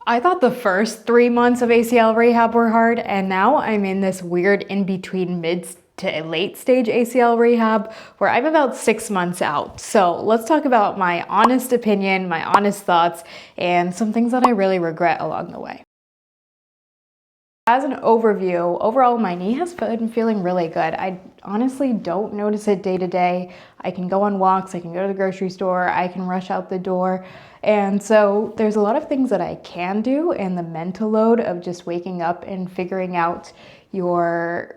I thought the first 3 months of ACL rehab were hard, and now I'm in this weird in-between mid to late stage ACL rehab where I'm about 6 months out. So let's talk about my honest opinion, my honest thoughts, and some things that I really regret along the way. As an overview, overall my knee has been feeling really good. I honestly don't notice it day to day. I can go on walks, I can go to the grocery store, I can rush out the door. And so there's a lot of things that I can do, and the mental load of just waking up and figuring out your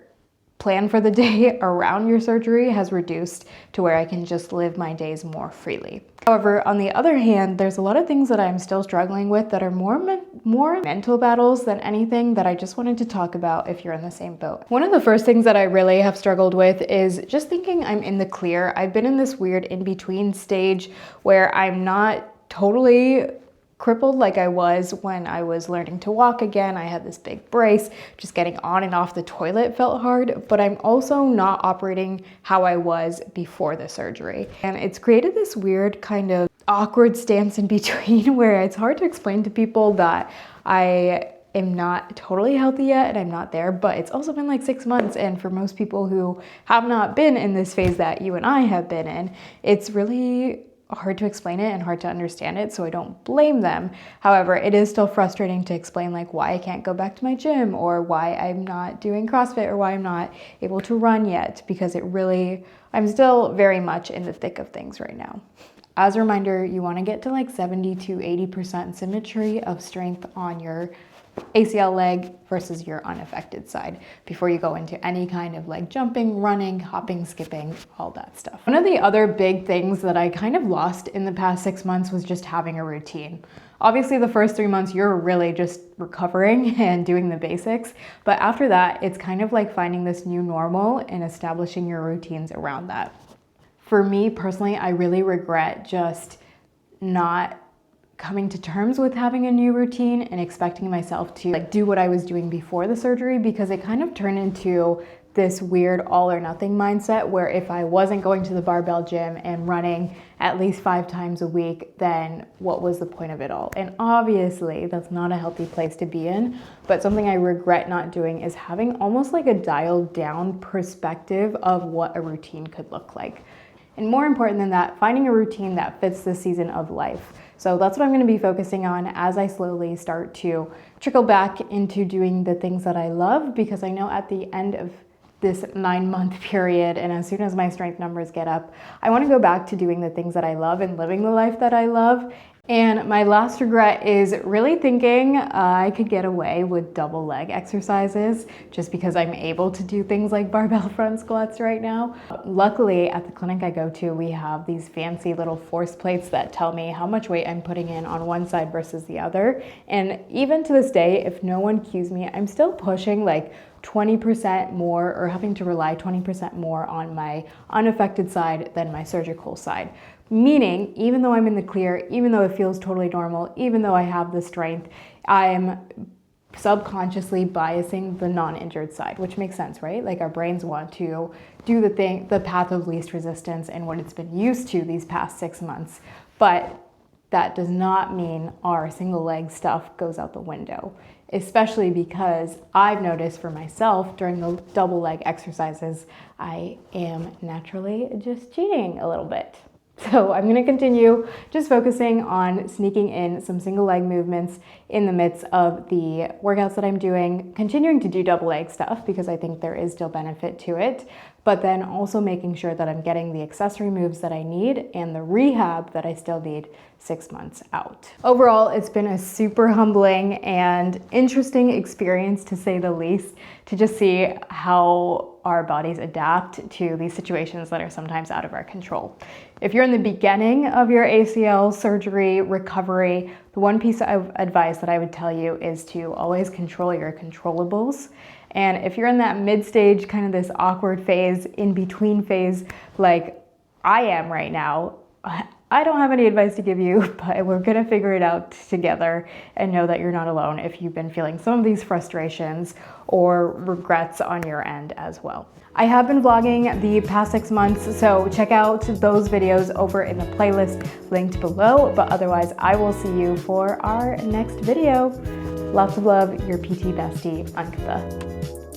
plan for the day around your surgery has reduced to where I can just live my days more freely. However, on the other hand, there's a lot of things that I'm still struggling with that are more mental battles than anything that I just wanted to talk about if you're in the same boat. One of the first things that I really have struggled with is just thinking I'm in the clear. I've been in this weird in-between stage where I'm not totally crippled like I was when I was learning to walk again. I had this big brace. Just getting on and off the toilet felt hard, but I'm also not operating how I was before the surgery. And it's created this weird kind of awkward stance in between where it's hard to explain to people that I am not totally healthy yet and I'm not there, but it's also been like 6 months. And for most people who have not been in this phase that you and I have been in, it's really hard to explain it and hard to understand it, so I don't blame them. However, it is still frustrating to explain like why I can't go back to my gym or why I'm not doing CrossFit or why I'm not able to run yet, because I'm still very much in the thick of things right now. As a reminder, you want to get to like 70 to 80% symmetry of strength on your ACL leg versus your unaffected side before you go into any kind of like jumping, running, hopping, skipping, all that stuff. One of the other big things that I kind of lost in the past 6 months was just having a routine. Obviously the first 3 months you're really just recovering and doing the basics, but after that it's kind of like finding this new normal and establishing your routines around that. For me personally, I really regret just not coming to terms with having a new routine and expecting myself to like do what I was doing before the surgery, because it kind of turned into this weird all or nothing mindset where if I wasn't going to the barbell gym and running at least 5 times a week, then what was the point of it all? And obviously that's not a healthy place to be in, but something I regret not doing is having almost like a dialed down perspective of what a routine could look like. And more important than that, finding a routine that fits the season of life. So that's what I'm going to be focusing on as I slowly start to trickle back into doing the things that I love, because I know at the end of this 9-month period, and as soon as my strength numbers get up, I want to go back to doing the things that I love and living the life that I love. And my last regret is really thinking I could get away with double leg exercises just because I'm able to do things like barbell front squats right now. Luckily, at the clinic I go to, we have these fancy little force plates that tell me how much weight I'm putting in on one side versus the other. And even to this day, if no one cues me, I'm still pushing like 20% more, or having to rely 20% more on my unaffected side than my surgical side. Meaning, even though I'm in the clear, even though it feels totally normal, even though I have the strength, I'm subconsciously biasing the non-injured side, which makes sense, right? Like our brains want to do the path of least resistance and what it's been used to these past 6 months. But that does not mean our single leg stuff goes out the window, especially because I've noticed for myself during the double leg exercises, I am naturally just cheating a little bit. So I'm going to continue just focusing on sneaking in some single leg movements in the midst of the workouts that I'm doing, continuing to do double leg stuff because I think there is still benefit to it, but then also making sure that I'm getting the accessory moves that I need and the rehab that I still need 6 months out. Overall, it's been a super humbling and interesting experience, to say the least, to just see how our bodies adapt to these situations that are sometimes out of our control. If you're in the beginning of your ACL surgery recovery, the one piece of advice that I would tell you is to always control your controllables. And if you're in that mid-stage, kind of this awkward phase, in between phase, like I am right now, I don't have any advice to give you, but we're gonna figure it out together and know that you're not alone if you've been feeling some of these frustrations or regrets on your end as well. I have been vlogging the past 6 months, so check out those videos over in the playlist linked below, but otherwise I will see you for our next video. Lots of love, your PT bestie, Ankita.